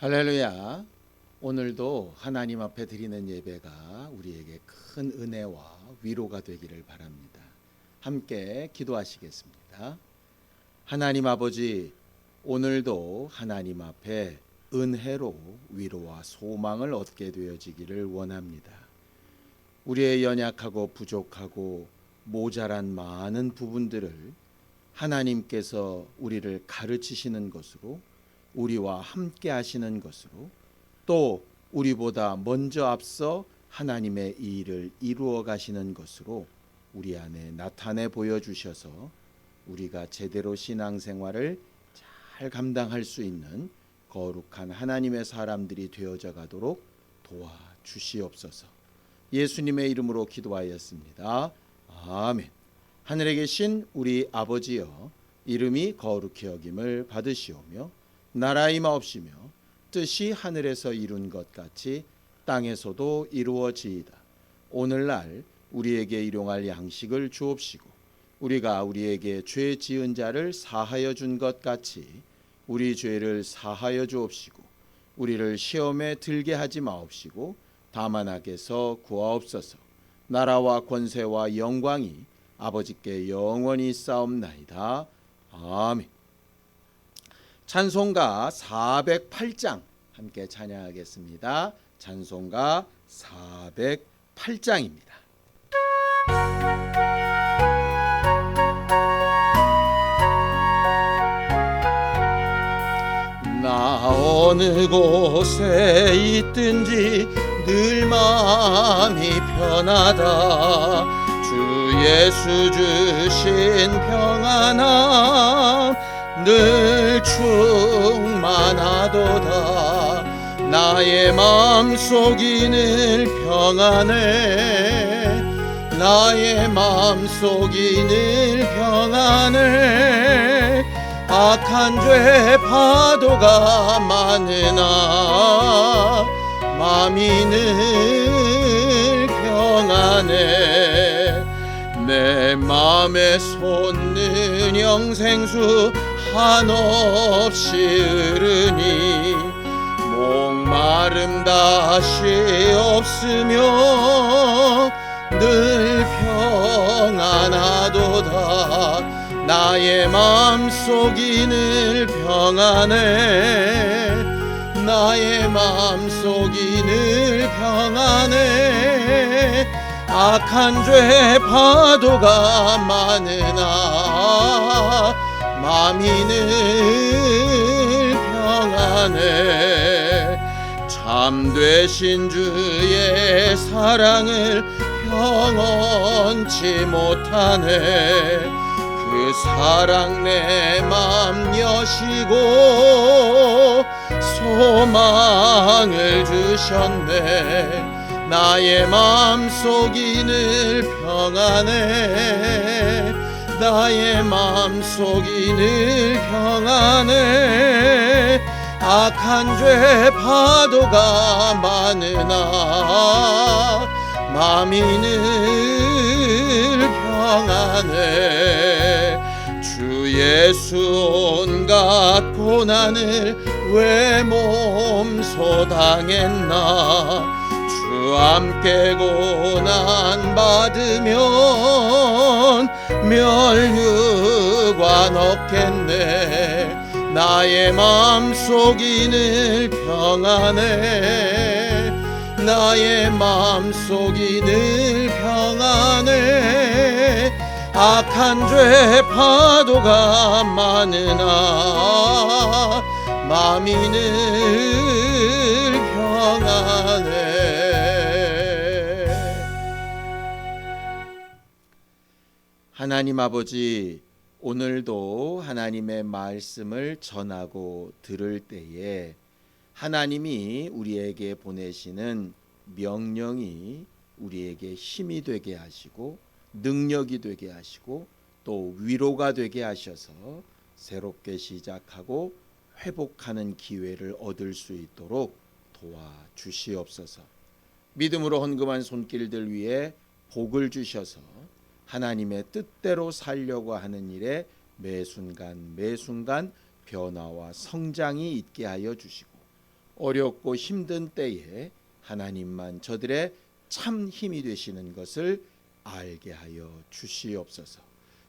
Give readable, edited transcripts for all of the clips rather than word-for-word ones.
할렐루야. 오늘도 하나님 앞에 드리는 예배가 우리에게 큰 은혜와 위로가 되기를 바랍니다. 함께 기도하시겠습니다. 하나님 아버지, 오늘도 하나님 앞에 은혜로 위로와 소망을 얻게 되어지기를 원합니다. 우리의 연약하고 부족하고 모자란 많은 부분들을 하나님께서 우리를 가르치시는 것으로, 우리와 함께 하시는 것으로, 또 우리보다 먼저 앞서 하나님의 이 일을 이루어 가시는 것으로 우리 안에 나타내 보여주셔서 우리가 제대로 신앙생활을 잘 감당할 수 있는 거룩한 하나님의 사람들이 되어져 가도록 도와주시옵소서. 예수님의 이름으로 기도하였습니다. 아멘. 하늘에 계신 우리 아버지여, 이름이 거룩히 여김을 받으시오며 나라의 마옵시며 뜻이 하늘에서 이룬 것 같이 땅에서도 이루어지이다. 오늘날 우리에게 일용할 양식을 주옵시고, 우리가 우리에게 죄 지은 자를 사하여 준 것 같이 우리 죄를 사하여 주옵시고, 우리를 시험에 들게 하지 마옵시고 다만 악에서 구하옵소서. 나라와 권세와 영광이 아버지께 영원히 있사옵나이다. 아멘. 찬송가 408장 함께 찬양하겠습니다. 찬송가 408장입니다. 나 어느 곳에 있든지 늘 마음이 편하다. 주 예수 주신 평안함 늘 충만하도다. 나의 마음속이 늘 평안해. 나의 마음속이 늘 평안해. 악한 죄 파도가 많으나 마음이 늘 평안해. 내 마음에 솟는 영생수 한없이 흐르니 목마름 다시 없으며 늘 평안하도다. 나의 마음속이 늘 평안해. 나의 마음속이 늘 평안해. 악한 죄 파도가 많으나 마음이 늘 평안해. 참되신 주의 사랑을 평언치 못하네. 그 사랑 내 맘 여시고 소망을 주셨네. 나의 마음속이 늘 평안해. 나의 마음속이 늘 평안해. 악한 죄 파도가 많으나 마음이 늘 평안해. 주 예수 온갖 고난을 왜 몸소 당했나. 주 함께 고난 받으면 멸류관 없겠네. 나의 마음속이 늘 평안해. 나의 마음속이 늘 평안해. 악한 죄 파도가 많으나 마음이 늘 평안해. 하나님 아버지, 오늘도 하나님의 말씀을 전하고 들을 때에 하나님이 우리에게 보내시는 명령이 우리에게 힘이 되게 하시고 능력이 되게 하시고 또 위로가 되게 하셔서 새롭게 시작하고 회복하는 기회를 얻을 수 있도록 도와주시옵소서. 믿음으로 헌금한 손길들 위에 복을 주셔서 하나님의 뜻대로 살려고 하는 일에 매 순간 매 순간 변화와 성장이 있게 하여 주시고 어렵고 힘든 때에 하나님만 저들의 참 힘이 되시는 것을 알게 하여 주시옵소서.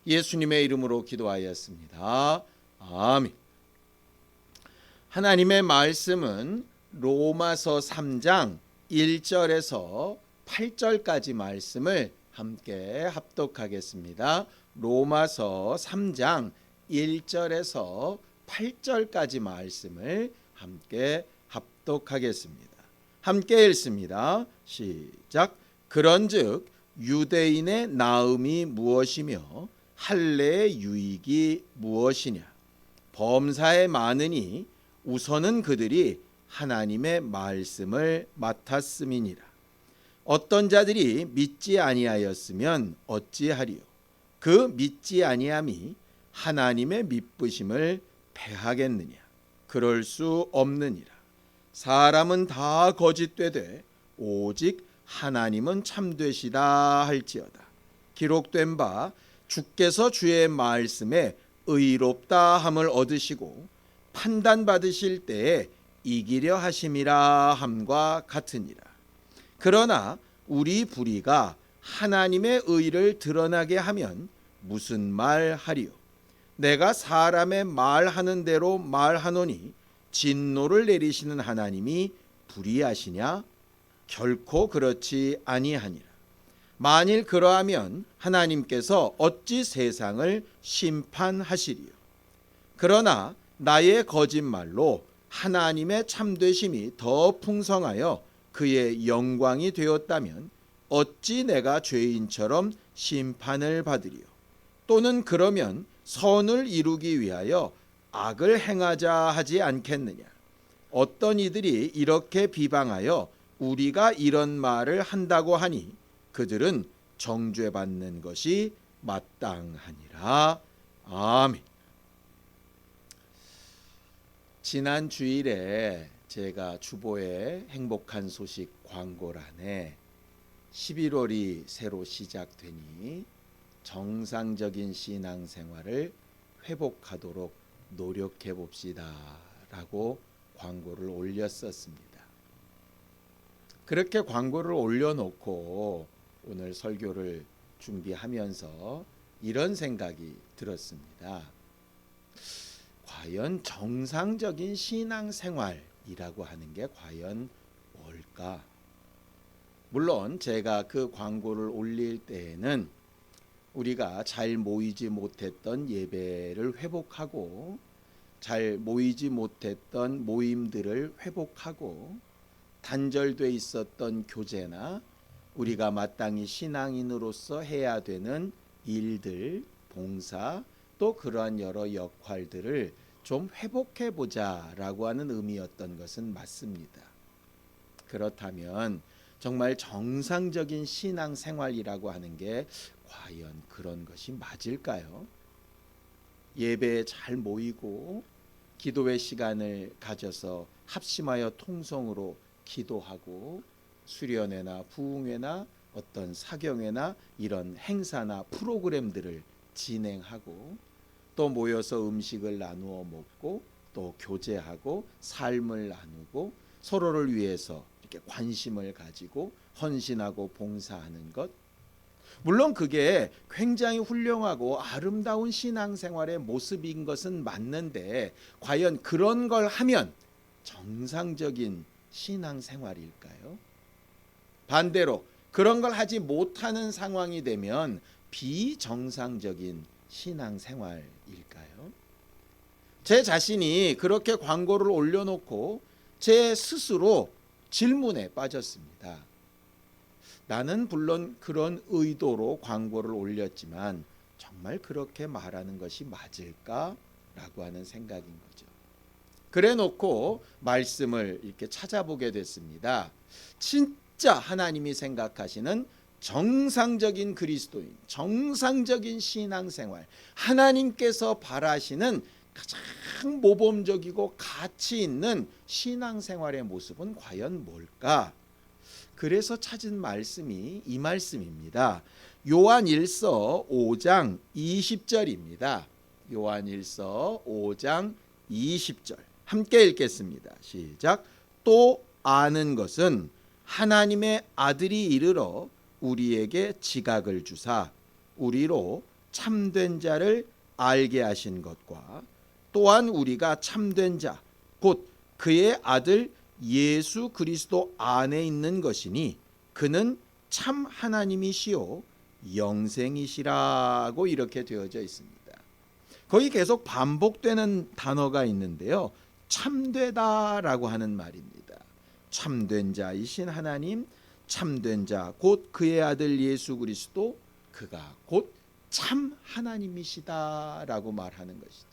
예수님의 이름으로 기도하였습니다. 아멘. 하나님의 말씀은 로마서 3장 1절에서 8절까지 말씀을 함께 합독하겠습니다. 로마서 3장 1절에서 8절까지 말씀을 함께 합독하겠습니다. 함께 읽습니다. 시작. 그런즉 유대인의 나음이 무엇이며 할례의 유익이 무엇이냐? 범사에 많으니 우선은 그들이 하나님의 말씀을 맡았음이니라. 어떤 자들이 믿지 아니하였으면 어찌하리요? 그 믿지 아니함이 하나님의 믿으심을 패하겠느냐? 그럴 수 없느니라. 사람은 다 거짓되되 오직 하나님은 참되시다 할지어다. 기록된 바 주께서 주의 말씀에 의롭다 함을 얻으시고 판단받으실 때에 이기려 하심이라 함과 같으니라. 그러나 우리 불의가 하나님의 의를 드러나게 하면 무슨 말 하리요? 내가 사람의 말하는 대로 말하노니 진노를 내리시는 하나님이 불의하시냐? 결코 그렇지 아니하니라. 만일 그러하면 하나님께서 어찌 세상을 심판하시리요? 그러나 나의 거짓말로 하나님의 참되심이 더 풍성하여 그의 영광이 되었다면 어찌 내가 죄인처럼 심판을 받으리요? 또는 그러면 선을 이루기 위하여 악을 행하자 하지 않겠느냐? 어떤 이들이 이렇게 비방하여 우리가 이런 말을 한다고 하니 그들은 정죄받는 것이 마땅하니라. 아멘. 지난 주일에 제가 주보의 행복한 소식 광고란에 11월이 새로 시작되니 정상적인 신앙생활을 회복하도록 노력해 봅시다 라고 광고를 올렸었습니다. 그렇게 광고를 올려놓고 오늘 설교를 준비하면서 이런 생각이 들었습니다. 과연 정상적인 신앙생활이라고 하는 게 과연 뭘까? 물론 제가 그 광고를 올릴 때에는 우리가 잘 모이지 못했던 예배를 회복하고 잘 모이지 못했던 모임들을 회복하고 단절돼 있었던 교제나 우리가 마땅히 신앙인으로서 해야 되는 일들, 봉사, 또 그러한 여러 역할들을 좀 회복해 보자라고 하는 의미였던 것은 맞습니다. 그렇다면 정말 정상적인 신앙생활이라고 하는 게 과연 그런 것이 맞을까요? 예배에 잘 모이고 기도의 시간을 가져서 합심하여 통성으로 기도하고 수련회나 부흥회나 어떤 사경회나 이런 행사나 프로그램들을 진행하고 또 모여서 음식을 나누어 먹고 또 교제하고 삶을 나누고 서로를 위해서 이렇게 관심을 가지고 헌신하고 봉사하는 것, 물론 그게 굉장히 훌륭하고 아름다운 신앙생활의 모습인 것은 맞는데 과연 그런 걸 하면 정상적인 신앙생활일까요? 반대로 그런 걸 하지 못하는 상황이 되면 비정상적인 신앙생활일까요? 제 자신이 그렇게 광고를 올려놓고 제 스스로 질문에 빠졌습니다. 나는 물론 그런 의도로 광고를 올렸지만 정말 그렇게 말하는 것이 맞을까? 라고 하는 생각인 거죠. 그래 놓고 말씀을 이렇게 찾아보게 됐습니다. 진짜 하나님이 생각하시는 정상적인 그리스도인, 정상적인 신앙생활, 하나님께서 바라시는 가장 모범적이고 가치 있는 신앙생활의 모습은 과연 뭘까? 그래서 찾은 말씀이 이 말씀입니다. 요한일서 5장 20절입니다. 요한일서 5장 20절 함께 읽겠습니다. 시작. 또 아는 것은 하나님의 아들이 이르러 우리에게 지각을 주사 우리로 참된 자를 알게 하신 것과 또한 우리가 참된 자 곧 그의 아들 예수 그리스도 안에 있는 것이니 그는 참 하나님이시요 영생이시라고 이렇게 되어져 있습니다. 거기 계속 반복되는 단어가 있는데요. 참되다라고 하는 말입니다. 참된 자이신 하나님, 참된 자 곧 그의 아들 예수 그리스도 그가 곧 참 하나님이시다라고 말하는 것이죠.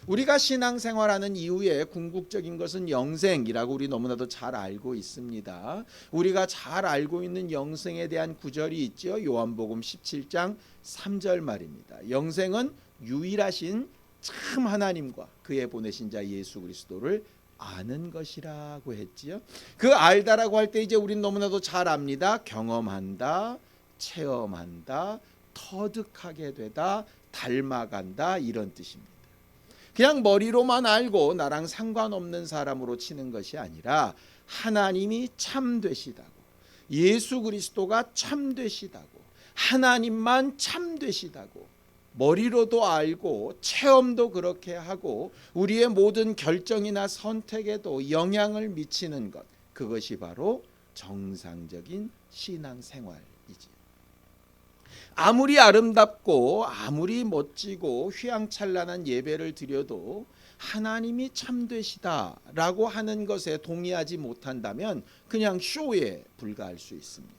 우리가 신앙생활하는 이후에 궁극적인 것은 영생이라고 우리 너무나도 잘 알고 있습니다. 우리가 잘 알고 있는 영생에 대한 구절이 있죠. 요한복음 17장 3절 말입니다. 영생은 유일하신 참 하나님과 그의 보내신 자 예수 그리스도를 아는 것이라고 했지요. 그 알다라고 할 때 이제 우린 너무나도 잘 압니다. 경험한다, 체험한다, 터득하게 되다, 닮아간다 이런 뜻입니다. 그냥 머리로만 알고 나랑 상관없는 사람으로 치는 것이 아니라 하나님이 참되시다고, 예수 그리스도가 참되시다고, 하나님만 참되시다고 머리로도 알고 체험도 그렇게 하고 우리의 모든 결정이나 선택에도 영향을 미치는 것, 그것이 바로 정상적인 신앙생활이지. 아무리 아름답고 아무리 멋지고 휘황찬란한 예배를 드려도 하나님이 참되시다라고 하는 것에 동의하지 못한다면 그냥 쇼에 불과할 수 있습니다.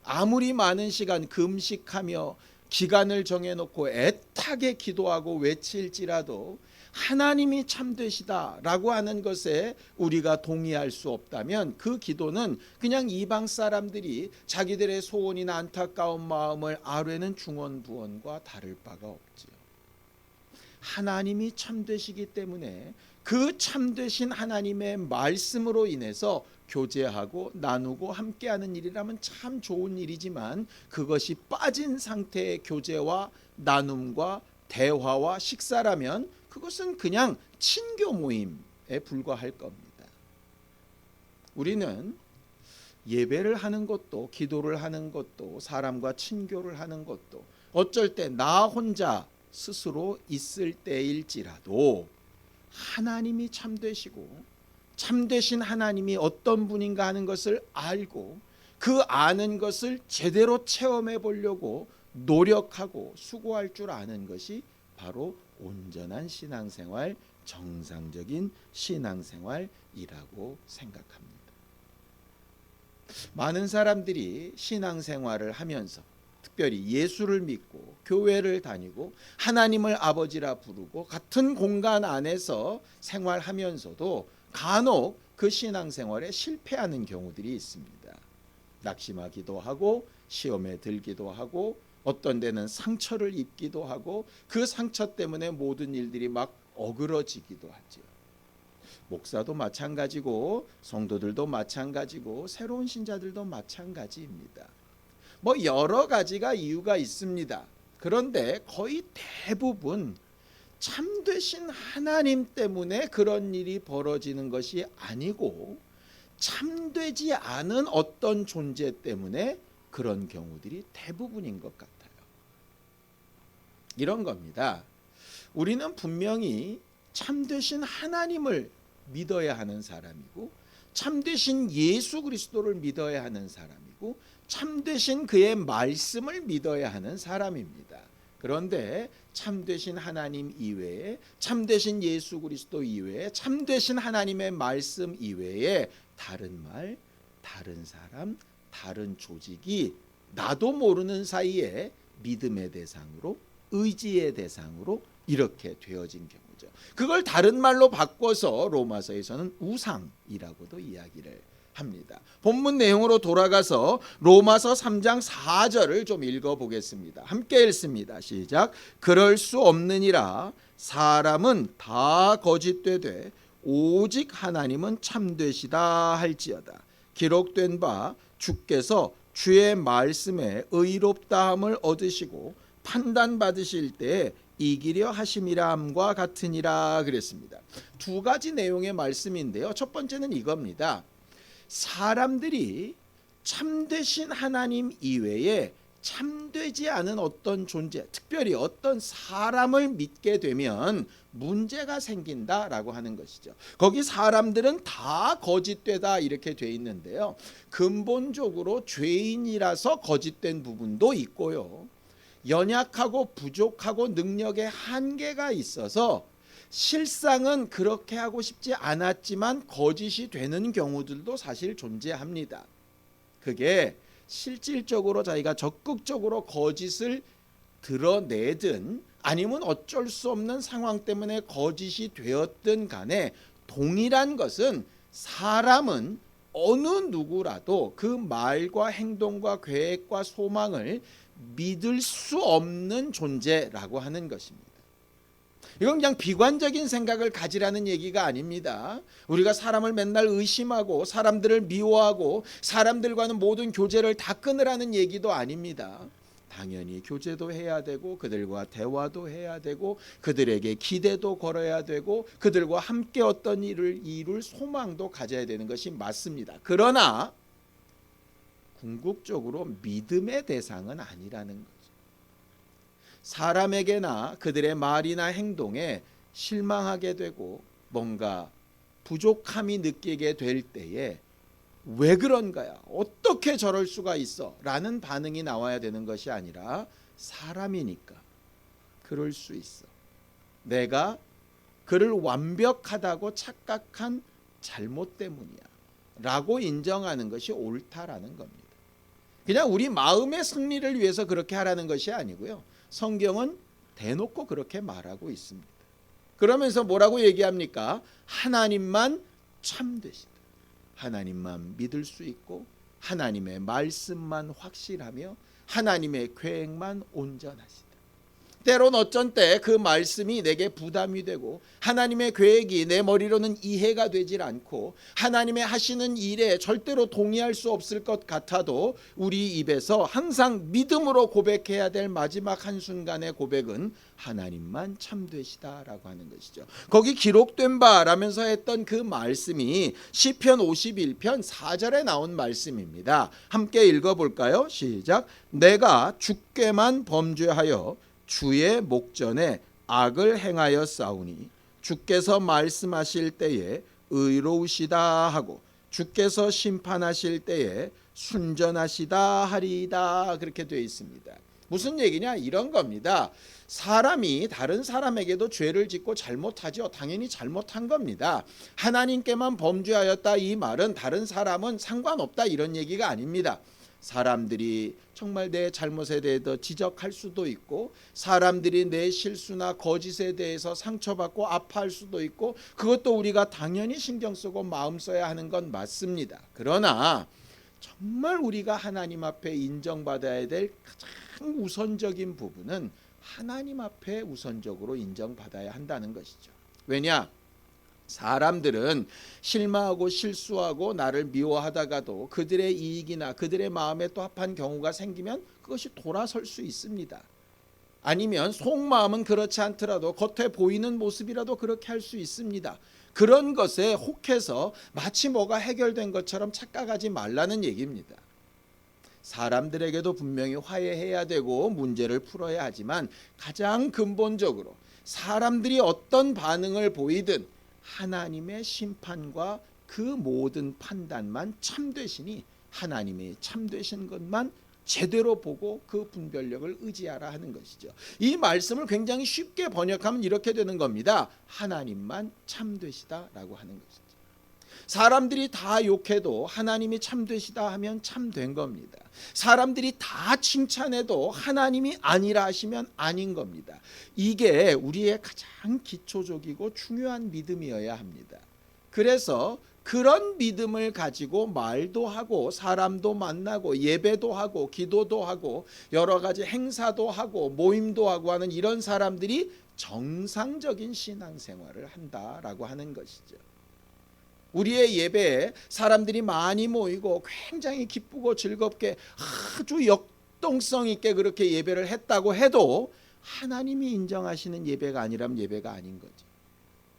아무리 많은 시간 금식하며 기간을 정해놓고 애타게 기도하고 외칠지라도 하나님이 참되시다라고 하는 것에 우리가 동의할 수 없다면 그 기도는 그냥 이방 사람들이 자기들의 소원이나 안타까운 마음을 아뢰는 중언부언과 다를 바가 없지요. 하나님이 참되시기 때문에 그 참되신 하나님의 말씀으로 인해서 교제하고 나누고 함께하는 일이라면 참 좋은 일이지만 그것이 빠진 상태의 교제와 나눔과 대화와 식사라면 그것은 그냥 친교 모임에 불과할 겁니다. 우리는 예배를 하는 것도 기도를 하는 것도 사람과 친교를 하는 것도 어쩔 때 나 혼자 스스로 있을 때일지라도 하나님이 참되시고 참되신 하나님이 어떤 분인가 하는 것을 알고 그 아는 것을 제대로 체험해 보려고 노력하고 수고할 줄 아는 것이 바로 온전한 신앙생활, 정상적인 신앙생활이라고 생각합니다. 많은 사람들이 신앙생활을 하면서 특별히 예수를 믿고 교회를 다니고 하나님을 아버지라 부르고 같은 공간 안에서 생활하면서도 간혹 그 신앙생활에 실패하는 경우들이 있습니다. 낙심하기도 하고 시험에 들기도 하고 어떤 데는 상처를 입기도 하고 그 상처 때문에 모든 일들이 막 어그러지기도 하죠. 목사도 마찬가지고 성도들도 마찬가지고 새로운 신자들도 마찬가지입니다. 뭐 여러 가지가 이유가 있습니다. 그런데 거의 대부분 참되신 하나님 때문에 그런 일이 벌어지는 것이 아니고 참되지 않은 어떤 존재 때문에 그런 경우들이 대부분인 것 같아요. 이런 겁니다. 우리는 분명히 참되신 하나님을 믿어야 하는 사람이고 참되신 예수 그리스도를 믿어야 하는 사람이고 참되신 그의 말씀을 믿어야 하는 사람입니다. 그런데 참되신 하나님 이외에 참되신 예수 그리스도 이외에 참되신 하나님의 말씀 이외에 다른 말, 다른 사람, 다른 조직이 나도 모르는 사이에 믿음의 대상으로 의지의 대상으로 이렇게 되어진 경우죠. 그걸 다른 말로 바꿔서 로마서에서는 우상이라고도 이야기를 합니다. 본문 내용으로 돌아가서 로마서 3장 4절을 좀 읽어보겠습니다. 함께 읽습니다. 시작. 그럴 수 없느니라 사람은 다 거짓되되 오직 하나님은 참되시다 할지어다. 기록된 바 주께서 주의 말씀에 의롭다함을 얻으시고 판단받으실 때 이기려 하심이라 함과 같으니라 그랬습니다. 두 가지 내용의 말씀인데요. 첫 번째는 이겁니다. 사람들이 참되신 하나님 이외에 참되지 않은 어떤 존재, 특별히 어떤 사람을 믿게 되면 문제가 생긴다라고 하는 것이죠. 거기 사람들은 다 거짓되다 이렇게 돼 있는데요. 근본적으로 죄인이라서 거짓된 부분도 있고요. 연약하고 부족하고 능력의 한계가 있어서 실상은 그렇게 하고 싶지 않았지만 거짓이 되는 경우들도 사실 존재합니다. 그게 실질적으로 자기가 적극적으로 거짓을 드러내든 아니면 어쩔 수 없는 상황 때문에 거짓이 되었든 간에 동일한 것은 사람은 어느 누구라도 그 말과 행동과 계획과 소망을 믿을 수 없는 존재라고 하는 것입니다. 이건 그냥 비관적인 생각을 가지라는 얘기가 아닙니다. 우리가 사람을 맨날 의심하고 사람들을 미워하고 사람들과는 모든 교제를 다 끊으라는 얘기도 아닙니다. 당연히 교제도 해야 되고 그들과 대화도 해야 되고 그들에게 기대도 걸어야 되고 그들과 함께 어떤 일을 이룰 소망도 가져야 되는 것이 맞습니다. 그러나 궁극적으로 믿음의 대상은 아니라는 거죠. 사람에게나 그들의 말이나 행동에 실망하게 되고 뭔가 부족함이 느끼게 될 때에 왜 그런 거야? 어떻게 저럴 수가 있어? 라는 반응이 나와야 되는 것이 아니라 사람이니까 그럴 수 있어. 내가 그를 완벽하다고 착각한 잘못 때문이야 라고 인정하는 것이 옳다라는 겁니다. 그냥 우리 마음의 승리를 위해서 그렇게 하라는 것이 아니고요. 성경은 대놓고 그렇게 말하고 있습니다. 그러면서 뭐라고 얘기합니까? 하나님만 참되시다. 하나님만 믿을 수 있고 하나님의 말씀만 확실하며 하나님의 계획만 온전하시다. 때론 어쩐 때 그 말씀이 내게 부담이 되고 하나님의 계획이 내 머리로는 이해가 되질 않고 하나님의 하시는 일에 절대로 동의할 수 없을 것 같아도 우리 입에서 항상 믿음으로 고백해야 될 마지막 한순간의 고백은 하나님만 참되시다라고 하는 것이죠. 거기 기록된 바라면서 했던 그 말씀이 시편 51편 4절에 나온 말씀입니다. 함께 읽어볼까요? 시작. 내가 주께만 범죄하여 주의 목전에 악을 행하여 싸우니 주께서 말씀하실 때에 의로우시다 하고 주께서 심판하실 때에 순전하시다 하리이다. 그렇게 되어 있습니다. 무슨 얘기냐? 이런 겁니다. 사람이 다른 사람에게도 죄를 짓고 잘못하죠. 당연히 잘못한 겁니다. 하나님께만 범죄하였다 이 말은 다른 사람은 상관없다 이런 얘기가 아닙니다. 사람들이 정말 내 잘못에 대해서 지적할 수도 있고 사람들이 내 실수나 거짓에 대해서 상처받고 아파할 수도 있고 그것도 우리가 당연히 신경 쓰고 마음 써야 하는 건 맞습니다. 그러나 정말 우리가 하나님 앞에 인정받아야 될 가장 우선적인 부분은 하나님 앞에 우선적으로 인정받아야 한다는 것이죠. 왜냐? 사람들은 실망하고 실수하고 나를 미워하다가도 그들의 이익이나 그들의 마음에 또 합한 경우가 생기면 그것이 돌아설 수 있습니다. 아니면 속마음은 그렇지 않더라도 겉에 보이는 모습이라도 그렇게 할 수 있습니다. 그런 것에 혹해서 마치 뭐가 해결된 것처럼 착각하지 말라는 얘기입니다. 사람들에게도 분명히 화해해야 되고 문제를 풀어야 하지만 가장 근본적으로 사람들이 어떤 반응을 보이든 하나님의 심판과 그 모든 판단만 참되시니 하나님의 참되신 것만 제대로 보고 그 분별력을 의지하라 하는 것이죠. 이 말씀을 굉장히 쉽게 번역하면 이렇게 되는 겁니다. 하나님만 참되시다라고 하는 것이죠. 사람들이 다 욕해도 하나님이 참되시다 하면 참된 겁니다. 사람들이 다 칭찬해도 하나님이 아니라 하시면 아닌 겁니다. 이게 우리의 가장 기초적이고 중요한 믿음이어야 합니다. 그래서 그런 믿음을 가지고 말도 하고 사람도 만나고 예배도 하고 기도도 하고 여러 가지 행사도 하고 모임도 하고 하는 이런 사람들이 정상적인 신앙생활을 한다라고 하는 것이죠. 우리의 예배에 사람들이 많이 모이고 굉장히 기쁘고 즐겁게 아주 역동성 있게 그렇게 예배를 했다고 해도 하나님이 인정하시는 예배가 아니라면 예배가 아닌 거죠.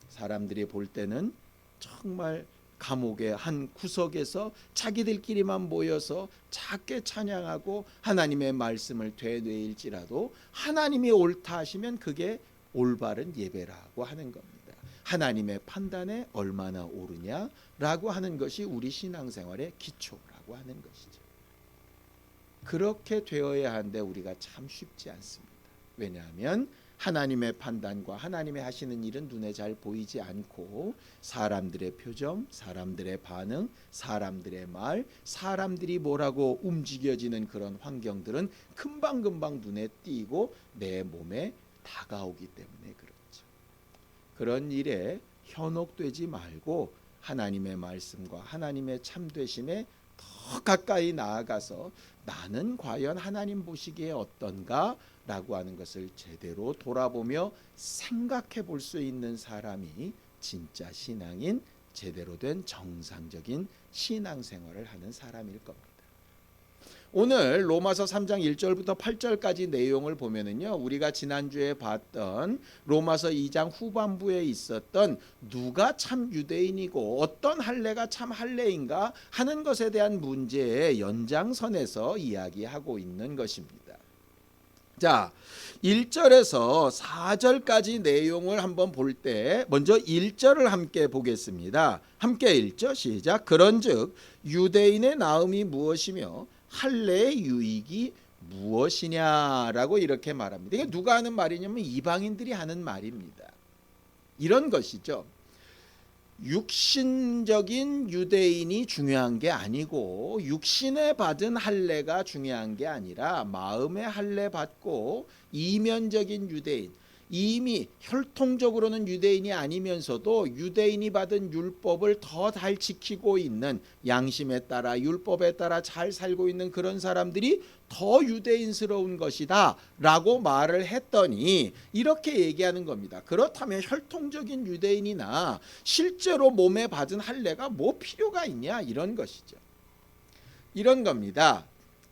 사람들이 볼 때는 정말 감옥의 한 구석에서 자기들끼리만 모여서 작게 찬양하고 하나님의 말씀을 되뇌일지라도 하나님이 옳다 하시면 그게 올바른 예배라고 하는 겁니다. 하나님의 판단에 얼마나 옳으냐라고 하는 것이 우리 신앙생활의 기초라고 하는 것이죠. 그렇게 되어야 하는데 우리가 참 쉽지 않습니다. 왜냐하면 하나님의 판단과 하나님의 하시는 일은 눈에 잘 보이지 않고 사람들의 표정, 사람들의 반응, 사람들의 말, 사람들이 뭐라고 움직여지는 그런 환경들은 금방금방 눈에 띄고 내 몸에 다가오기 때문에 그렇죠. 그런 일에 현혹되지 말고 하나님의 말씀과 하나님의 참되심에 더 가까이 나아가서 나는 과연 하나님 보시기에 어떤가? 라고 하는 것을 제대로 돌아보며 생각해 볼 수 있는 사람이 진짜 신앙인, 제대로 된 정상적인 신앙생활을 하는 사람일 겁니다. 오늘 로마서 3장 1절부터 8절까지 내용을 보면은요, 우리가 지난주에 봤던 로마서 2장 후반부에 있었던 누가 참 유대인이고 어떤 할례가 참 할례인가 하는 것에 대한 문제의 연장선에서 이야기하고 있는 것입니다. 자, 1절에서 4절까지 내용을 한번 볼 때 먼저 1절을 함께 보겠습니다. 함께 읽죠. 시작. 그런즉 유대인의 나음이 무엇이며 할례의 유익이 무엇이냐라고 이렇게 말합니다. 이게 누가 하는 말이냐면 이방인들이 하는 말입니다. 이런 것이죠. 육신적인 유대인이 중요한 게 아니고 육신에 받은 할례가 중요한 게 아니라 마음의 할례 받고 이면적인 유대인, 이미 혈통적으로는 유대인이 아니면서도 유대인이 받은 율법을 더 잘 지키고 있는, 양심에 따라 율법에 따라 잘 살고 있는 그런 사람들이 더 유대인스러운 것이다 라고 말을 했더니 이렇게 얘기하는 겁니다. 그렇다면 혈통적인 유대인이나 실제로 몸에 받은 할례가 뭐 필요가 있냐, 이런 것이죠. 이런 겁니다.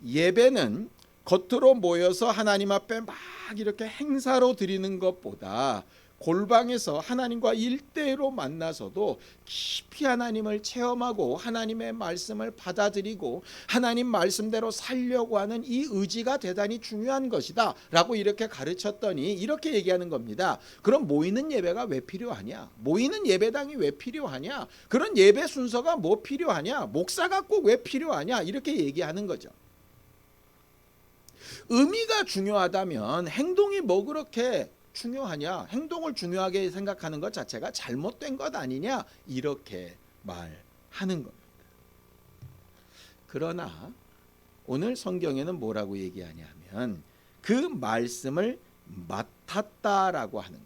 예배는 겉으로 모여서 하나님 앞에 막 이렇게 행사로 드리는 것보다 골방에서 하나님과 1대1로 만나서도 깊이 하나님을 체험하고 하나님의 말씀을 받아들이고 하나님 말씀대로 살려고 하는 이 의지가 대단히 중요한 것이다 라고 이렇게 가르쳤더니 이렇게 얘기하는 겁니다. 그럼 모이는 예배가 왜 필요하냐? 모이는 예배당이 왜 필요하냐? 그런 예배 순서가 뭐 필요하냐? 목사가 꼭 왜 필요하냐? 이렇게 얘기하는 거죠. 의미가 중요하다면 행동이 뭐 그렇게 중요하냐? 행동을 중요하게 생각하는 것 자체가 잘못된 것 아니냐? 이렇게 말하는 겁니다. 그러나 오늘 성경에는 뭐라고 얘기하냐면 그 말씀을 맡았다라고 하는 것.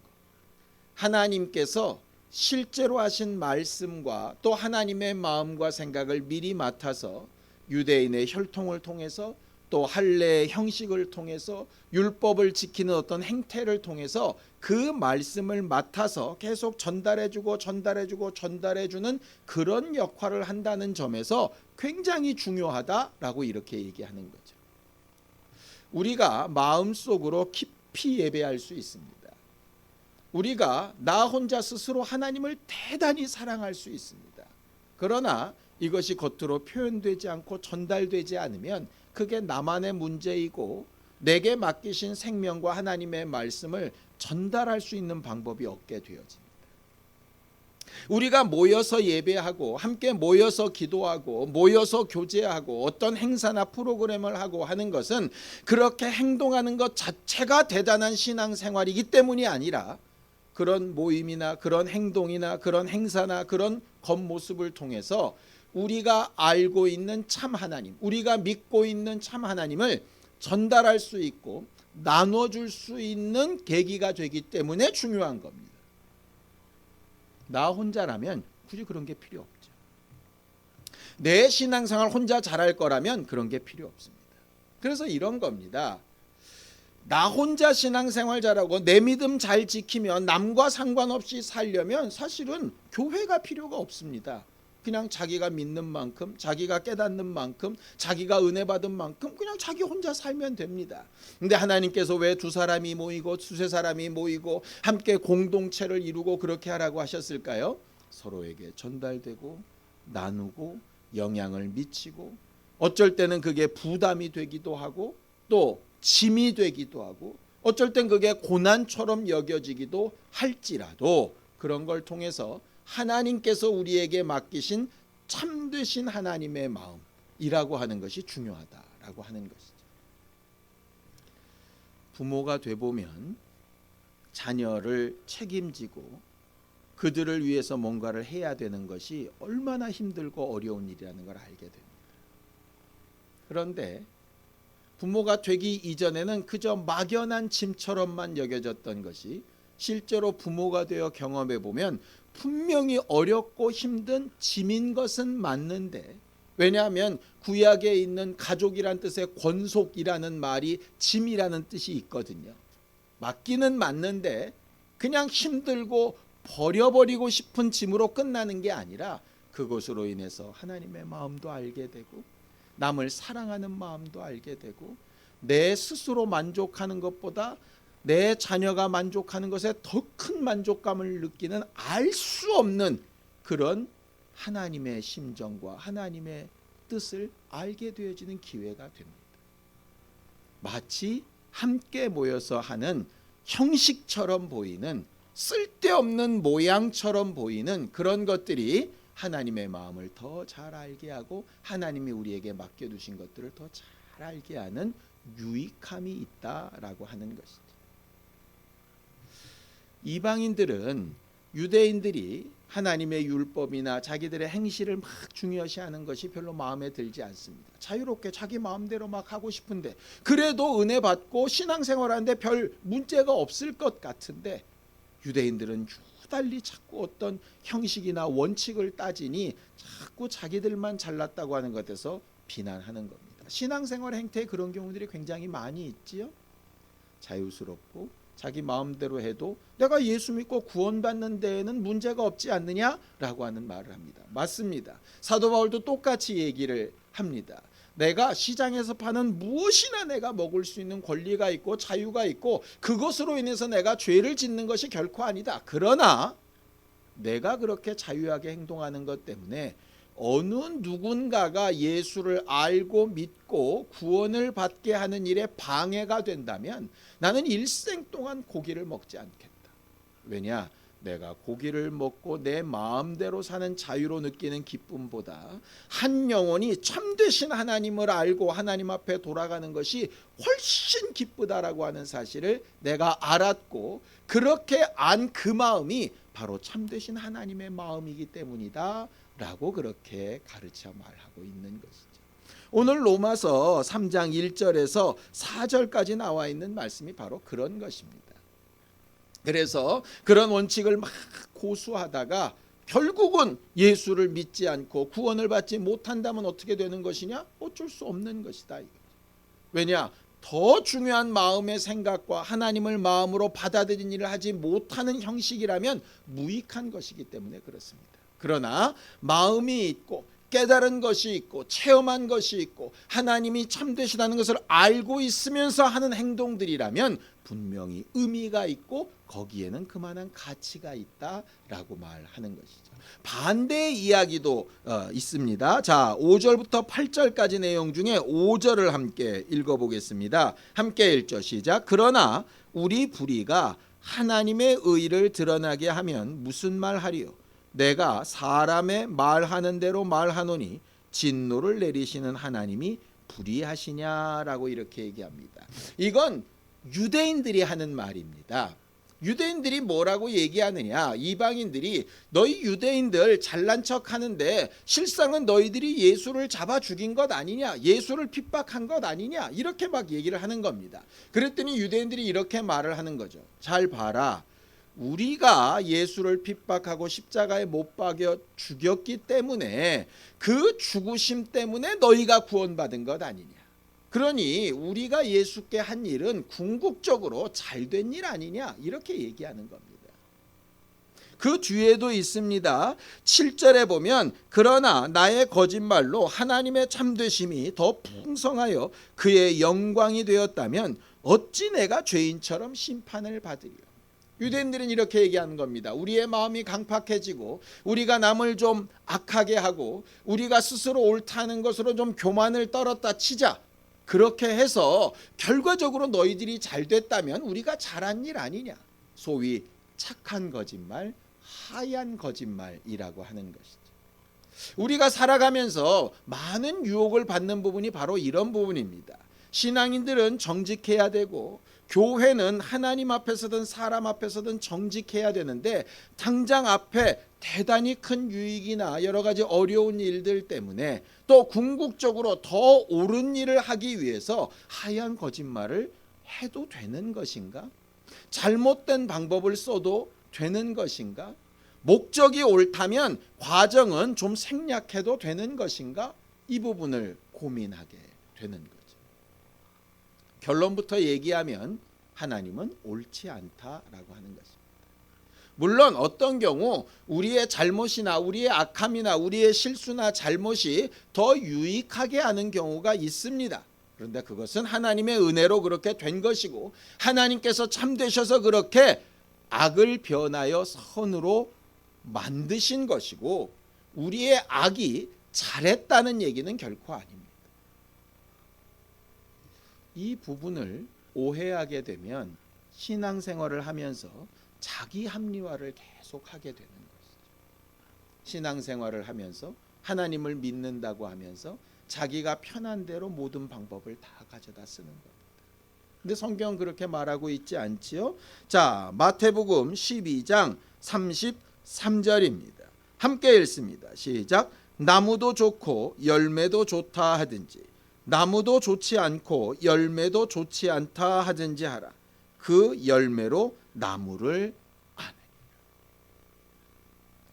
하나님께서 실제로 하신 말씀과 또 하나님의 마음과 생각을 미리 맡아서 유대인의 혈통을 통해서 또 할례의 형식을 통해서 율법을 지키는 어떤 행태를 통해서 그 말씀을 맡아서 계속 전달해주고 전달해주는 그런 역할을 한다는 점에서 굉장히 중요하다라고 이렇게 얘기하는 거죠. 우리가 마음속으로 깊이 예배할 수 있습니다. 우리가 나 혼자 스스로 하나님을 대단히 사랑할 수 있습니다. 그러나 이것이 겉으로 표현되지 않고 전달되지 않으면 그게 나만의 문제이고 내게 맡기신 생명과 하나님의 말씀을 전달할 수 있는 방법이 없게 되어집니다. 우리가 모여서 예배하고 함께 모여서 기도하고 모여서 교제하고 어떤 행사나 프로그램을 하고 하는 것은 그렇게 행동하는 것 자체가 대단한 신앙생활이기 때문이 아니라 그런 모임이나 그런 행동이나 그런 행사나 그런 겉모습을 통해서 우리가 알고 있는 참 하나님, 우리가 믿고 있는 참 하나님을 전달할 수 있고 나눠줄 수 있는 계기가 되기 때문에 중요한 겁니다. 나 혼자라면 굳이 그런 게 필요 없죠. 내 신앙생활 혼자 잘할 거라면 그런 게 필요 없습니다. 그래서 이런 겁니다. 나 혼자 신앙생활 잘하고 내 믿음 잘 지키면 남과 상관없이 살려면 사실은 교회가 필요가 없습니다. 그냥 자기가 믿는 만큼, 자기가 깨닫는 만큼, 자기가 은혜 받은 만큼 그냥 자기 혼자 살면 됩니다. 근데 하나님께서 왜 두 사람이 모이고 두세 사람이 모이고 함께 공동체를 이루고 그렇게 하라고 하셨을까요? 서로에게 전달되고 나누고 영향을 미치고, 어쩔 때는 그게 부담이 되기도 하고 또 짐이 되기도 하고, 어쩔 땐 그게 고난처럼 여겨지기도 할지라도, 그런 걸 통해서 하나님께서 우리에게 맡기신 참되신 하나님의 마음이라고 하는 것이 중요하다라고 하는 것이죠. 부모가 돼보면 자녀를 책임지고 그들을 위해서 뭔가를 해야 되는 것이 얼마나 힘들고 어려운 일이라는 걸 알게 됩니다. 그런데 부모가 되기 이전에는 그저 막연한 짐처럼만 여겨졌던 것이, 실제로 부모가 되어 경험해 보면 분명히 어렵고 힘든 짐인 것은 맞는데, 왜냐하면 구약에 있는 가족이란 뜻의 권속이라는 말이 짐이라는 뜻이 있거든요. 맞기는 맞는데 그냥 힘들고 버려버리고 싶은 짐으로 끝나는 게 아니라, 그것으로 인해서 하나님의 마음도 알게 되고 남을 사랑하는 마음도 알게 되고, 내 스스로 만족하는 것보다 내 자녀가 만족하는 것에 더 큰 만족감을 느끼는 알 수 없는 그런 하나님의 심정과 하나님의 뜻을 알게 되어지는 기회가 됩니다. 마치 함께 모여서 하는 형식처럼 보이는, 쓸데없는 모양처럼 보이는 그런 것들이 하나님의 마음을 더 잘 알게 하고 하나님이 우리에게 맡겨두신 것들을 더 잘 알게 하는 유익함이 있다라고 하는 것이죠. 이방인들은 유대인들이 하나님의 율법이나 자기들의 행실을 막 중요시하는 것이 별로 마음에 들지 않습니다. 자유롭게 자기 마음대로 막 하고 싶은데, 그래도 은혜 받고 신앙생활하는데 별 문제가 없을 것 같은데, 유대인들은 유달리 자꾸 어떤 형식이나 원칙을 따지니 자꾸 자기들만 잘났다고 하는 것에서 비난하는 겁니다. 신앙생활 행태에 그런 경우들이 굉장히 많이 있지요. 자유스럽고 자기 마음대로 해도 내가 예수 믿고 구원받는 데에는 문제가 없지 않느냐라고 하는 말을 합니다. 맞습니다. 사도 바울도 똑같이 얘기를 합니다. 내가 시장에서 파는 무엇이나 내가 먹을 수 있는 권리가 있고 자유가 있고, 그것으로 인해서 내가 죄를 짓는 것이 결코 아니다. 그러나 내가 그렇게 자유하게 행동하는 것 때문에 어느 누군가가 예수를 알고 믿고 구원을 받게 하는 일에 방해가 된다면 나는 일생 동안 고기를 먹지 않겠다. 왜냐? 내가 고기를 먹고 내 마음대로 사는 자유로 느끼는 기쁨보다 한 영혼이 참되신 하나님을 알고 하나님 앞에 돌아가는 것이 훨씬 기쁘다라고 하는 사실을 내가 알았고, 그렇게 안 그 마음이 바로 참되신 하나님의 마음이기 때문이다 라고 그렇게 가르쳐 말하고 있는 것이죠. 오늘 로마서 3장 1절에서 4절까지 나와 있는 말씀이 바로 그런 것입니다. 그래서 그런 원칙을 막 고수하다가 결국은 예수를 믿지 않고 구원을 받지 못한다면 어떻게 되는 것이냐? 어쩔 수 없는 것이다. 왜냐? 더 중요한 마음의 생각과 하나님을 마음으로 받아들이는 일을 하지 못하는 형식이라면 무익한 것이기 때문에 그렇습니다. 그러나 마음이 있고 깨달은 것이 있고 체험한 것이 있고 하나님이 참되시다는 것을 알고 있으면서 하는 행동들이라면 분명히 의미가 있고 거기에는 그만한 가치가 있다라고 말하는 것이죠. 반대의 이야기도 있습니다. 자, 5절부터 8절까지 내용 중에 5절을 함께 읽어보겠습니다. 함께 읽죠. 시작. 그러나 우리 불의가 하나님의 의를 드러나게 하면 무슨 말하리요? 내가 사람의 말하는 대로 말하노니 진노를 내리시는 하나님이 불의하시냐라고 이렇게 얘기합니다. 이건 유대인들이 하는 말입니다. 유대인들이 뭐라고 얘기하느냐? 이방인들이 너희 유대인들 잘난 척 하는데 실상은 너희들이 예수를 잡아 죽인 것 아니냐? 예수를 핍박한 것 아니냐? 이렇게 막 얘기를 하는 겁니다. 그랬더니 유대인들이 이렇게 말을 하는 거죠. 잘 봐라. 우리가 예수를 핍박하고 십자가에 못 박여 죽였기 때문에 그 죽으심 때문에 너희가 구원받은 것 아니냐? 그러니 우리가 예수께 한 일은 궁극적으로 잘된 일 아니냐? 이렇게 얘기하는 겁니다. 그 뒤에도 있습니다. 7절에 보면 그러나 나의 거짓말로 하나님의 참되심이 더 풍성하여 그의 영광이 되었다면 어찌 내가 죄인처럼 심판을 받으리요. 유대인들은 이렇게 얘기하는 겁니다. 우리의 마음이 강팍해지고 우리가 남을 좀 악하게 하고 우리가 스스로 옳다는 것으로 좀 교만을 떨었다 치자. 그렇게 해서 결과적으로 너희들이 잘 됐다면 우리가 잘한 일 아니냐. 소위 착한 거짓말, 하얀 거짓말이라고 하는 것이죠. 우리가 살아가면서 많은 유혹을 받는 부분이 바로 이런 부분입니다. 신앙인들은 정직해야 되고 교회는 하나님 앞에서든 사람 앞에서든 정직해야 되는데 당장 앞에 대단히 큰 유익이나 여러 가지 어려운 일들 때문에 또 궁극적으로 더 옳은 일을 하기 위해서 하얀 거짓말을 해도 되는 것인가? 잘못된 방법을 써도 되는 것인가? 목적이 옳다면 과정은 좀 생략해도 되는 것인가? 이 부분을 고민하게 되는 거죠. 결론부터 얘기하면 하나님은 옳지 않다라고 하는 것입니다. 물론 어떤 경우 우리의 잘못이나 우리의 악함이나 우리의 실수나 잘못이 더 유익하게 하는 경우가 있습니다. 그런데 그것은 하나님의 은혜로 그렇게 된 것이고 하나님께서 참되셔서 그렇게 악을 변하여 선으로 만드신 것이고 우리의 악이 잘했다는 얘기는 결코 아닙니다. 이 부분을 오해하게 되면 신앙생활을 하면서 자기 합리화를 계속하게 되는 것이죠. 신앙생활을 하면서 하나님을 믿는다고 하면서 자기가 편한 대로 모든 방법을 다 가져다 쓰는 겁니다. 근데 성경은 그렇게 말하고 있지 않지요? 자, 마태복음 12장 33절입니다. 함께 읽습니다. 시작. 나무도 좋고 열매도 좋다 하든지 나무도 좋지 않고 열매도 좋지 않다 하든지 하라. 그 열매로 나무를 아느니라.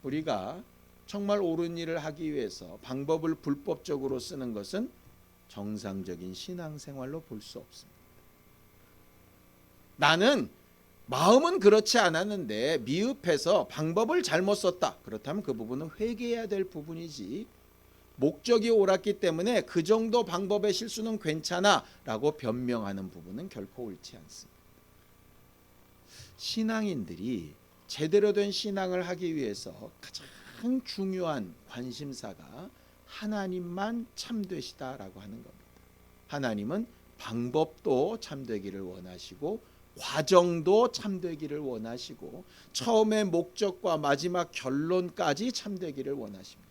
우리가 정말 옳은 일을 하기 위해서 방법을 불법적으로 쓰는 것은 정상적인 신앙생활로 볼 수 없습니다. 나는 마음은 그렇지 않았는데 미흡해서 방법을 잘못 썼다. 그렇다면 그 부분은 회개해야 될 부분이지 목적이 옳았기 때문에 그 정도 방법의 실수는 괜찮아 라고 변명하는 부분은 결코 옳지 않습니다. 신앙인들이 제대로 된 신앙을 하기 위해서 가장 중요한 관심사가 하나님만 참되시다라고 하는 겁니다. 하나님은 방법도 참되기를 원하시고 과정도 참되기를 원하시고 처음의 목적과 마지막 결론까지 참되기를 원하십니다.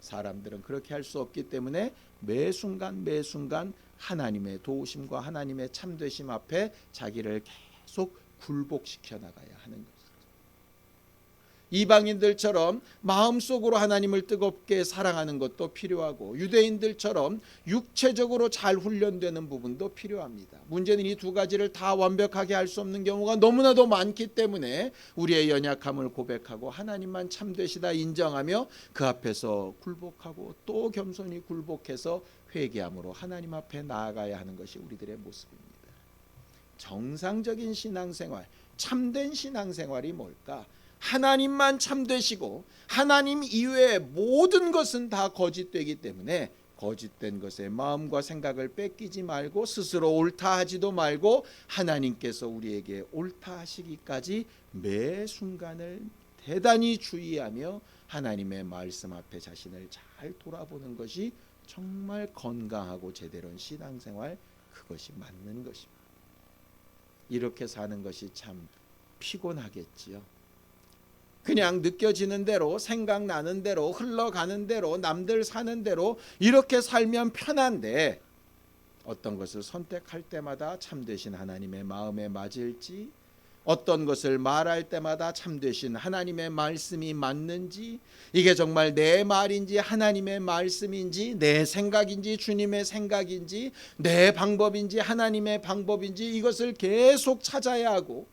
사람들은 그렇게 할 수 없기 때문에 매 순간 하나님의 도우심과 하나님의 참되심 앞에 자기를 계속 굴복시켜 나가야 하는 것이죠. 이방인들처럼 마음속으로 하나님을 뜨겁게 사랑하는 것도 필요하고 유대인들처럼 육체적으로 잘 훈련되는 부분도 필요합니다. 문제는 이 두 가지를 다 완벽하게 할 수 없는 경우가 너무나도 많기 때문에 우리의 연약함을 고백하고 하나님만 참되시다 인정하며 그 앞에서 굴복하고 또 겸손히 굴복해서 회개함으로 하나님 앞에 나아가야 하는 것이 우리들의 모습입니다. 정상적인 신앙생활, 참된 신앙생활이 뭘까? 하나님만 참되시고 하나님 이외의 모든 것은 다 거짓되기 때문에 거짓된 것에 마음과 생각을 뺏기지 말고 스스로 옳다 하지도 말고 하나님께서 우리에게 옳다 하시기까지 매 순간을 대단히 주의하며 하나님의 말씀 앞에 자신을 잘 돌아보는 것이 정말 건강하고 제대로 된 신앙생활, 그것이 맞는 것입니다. 이렇게 사는 것이 참 피곤하겠지요. 그냥 느껴지는 대로 생각나는 대로 흘러가는 대로 남들 사는 대로 이렇게 살면 편한데 어떤 것을 선택할 때마다 참되신 하나님의 마음에 맞을지 어떤 것을 말할 때마다 참되신 하나님의 말씀이 맞는지 이게 정말 내 말인지 하나님의 말씀인지 내 생각인지 주님의 생각인지 내 방법인지 하나님의 방법인지 이것을 계속 찾아야 하고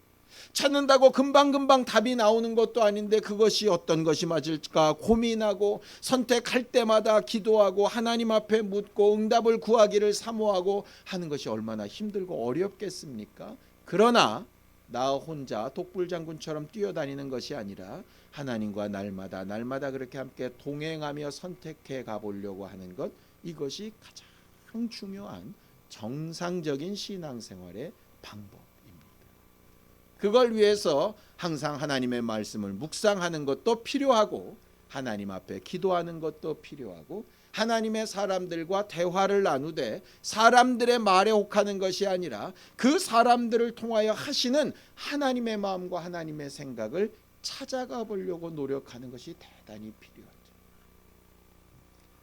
찾는다고 금방금방 답이 나오는 것도 아닌데 그것이 어떤 것이 맞을까 고민하고 선택할 때마다 기도하고 하나님 앞에 묻고 응답을 구하기를 사모하고 하는 것이 얼마나 힘들고 어렵겠습니까? 그러나 나 혼자 독불장군처럼 뛰어다니는 것이 아니라 하나님과 날마다 그렇게 함께 동행하며 선택해 가보려고 하는 것, 이것이 가장 중요한 정상적인 신앙생활의 방법입니다. 그걸 위해서 항상 하나님의 말씀을 묵상하는 것도 필요하고, 하나님 앞에 기도하는 것도 필요하고, 하나님의 사람들과 대화를 나누되 사람들의 말에 혹하는 것이 아니라 그 사람들을 통하여 하시는 하나님의 마음과 하나님의 생각을 찾아가 보려고 노력하는 것이 대단히 필요하죠.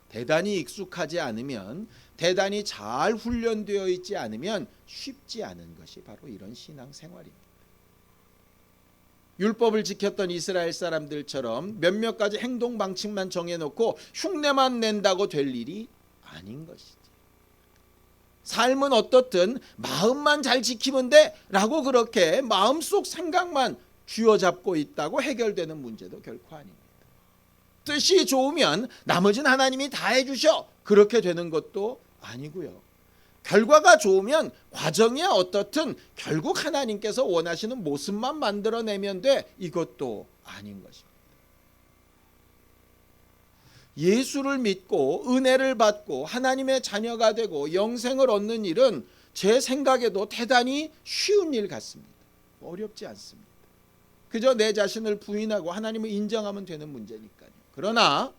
대단히 익숙하지 않으면, 대단히 잘 훈련되어 있지 않으면 쉽지 않은 것이 바로 이런 신앙생활입니다. 율법을 지켰던 이스라엘 사람들처럼 몇몇 가지 행동 방침만 정해놓고 흉내만 낸다고 될 일이 아닌 것이지. 삶은 어떻든 마음만 잘 지키면 돼 라고 그렇게 마음속 생각만 쥐어잡고 있다고 해결되는 문제도 결코 아닙니다. 뜻이 좋으면 나머지는 하나님이 다 해주셔, 그렇게 되는 것도 아니고요. 결과가 좋으면 과정이 어떻든 결국 하나님께서 원하시는 모습만 만들어내면 돼, 이것도 아닌 것입니다. 예수를 믿고 은혜를 받고 하나님의 자녀가 되고 영생을 얻는 일은 제 생각에도 대단히 쉬운 일 같습니다. 어렵지 않습니다. 그저 내 자신을 부인하고 하나님을 인정하면 되는 문제니까요. 그러나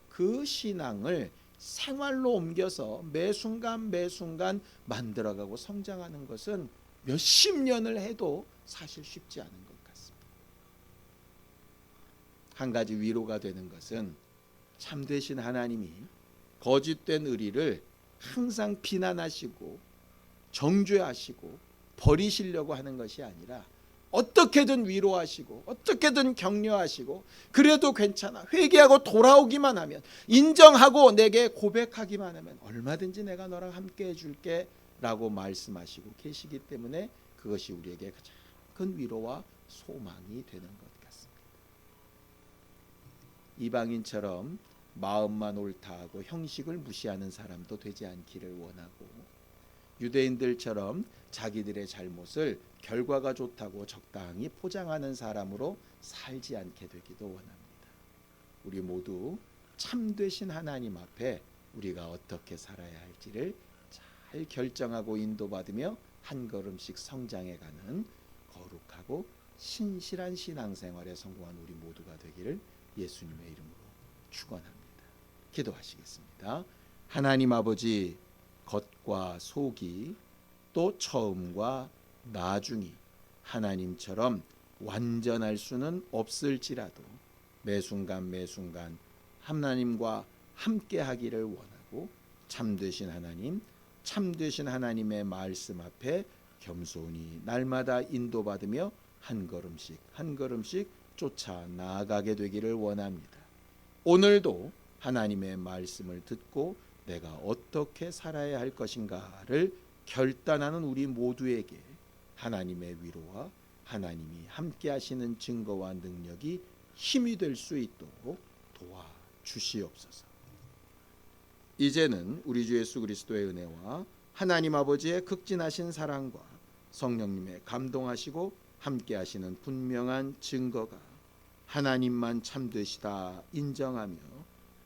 그 신앙을 생활로 옮겨서 매 순간 만들어가고 성장하는 것은 몇십 년을 해도 사실 쉽지 않은 것 같습니다. 한 가지 위로가 되는 것은 참되신 하나님이 거짓된 의리를 항상 비난하시고 정죄하시고 버리시려고 하는 것이 아니라 어떻게든 위로하시고 어떻게든 격려하시고, 그래도 괜찮아, 회개하고 돌아오기만 하면, 인정하고 내게 고백하기만 하면 얼마든지 내가 너랑 함께 해줄게 라고 말씀하시고 계시기 때문에 그것이 우리에게 가장 큰 위로와 소망이 되는 것 같습니다. 이방인처럼 마음만 옳다 하고 형식을 무시하는 사람도 되지 않기를 원하고, 유대인들처럼 자기들의 잘못을 결과가 좋다고 적당히 포장하는 사람으로 살지 않게 되기도 원합니다. 우리 모두 참되신 하나님 앞에 우리가 어떻게 살아야 할지를 잘 결정하고 인도받으며 한 걸음씩 성장해가는 거룩하고 신실한 신앙생활에 성공한 우리 모두가 되기를 예수님의 이름으로 축원합니다. 기도하시겠습니다. 하나님 아버지, 겉과 속이 또 처음과 나중이 하나님처럼 완전할 수는 없을지라도 매 순간 하나님과 함께 하기를 원하고, 참되신 하나님, 참되신 하나님의 말씀 앞에 겸손히 날마다 인도받으며 한 걸음씩 쫓아 나아가게 되기를 원합니다. 오늘도 하나님의 말씀을 듣고 내가 어떻게 살아야 할 것인가를 결단하는 우리 모두에게 하나님의 위로와 하나님이 함께 하시는 증거와 능력이 힘이 될 수 있도록 도와주시옵소서. 이제는 우리 주 예수 그리스도의 은혜와 하나님 아버지의 극진하신 사랑과 성령님의 감동하시고 함께 하시는 분명한 증거가 하나님만 참되시다 인정하며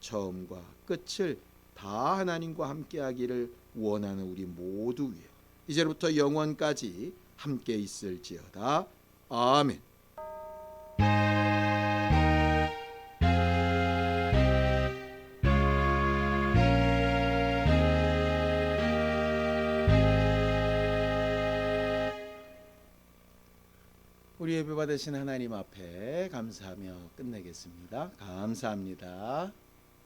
처음과 끝을 다 하나님과 함께 하기를 원하는 우리 모두 위에 이제부터 영원까지 함께 있을지어다. 아멘. 우리 예배 받으신 하나님 앞에 감사하며 끝내겠습니다. 감사합니다.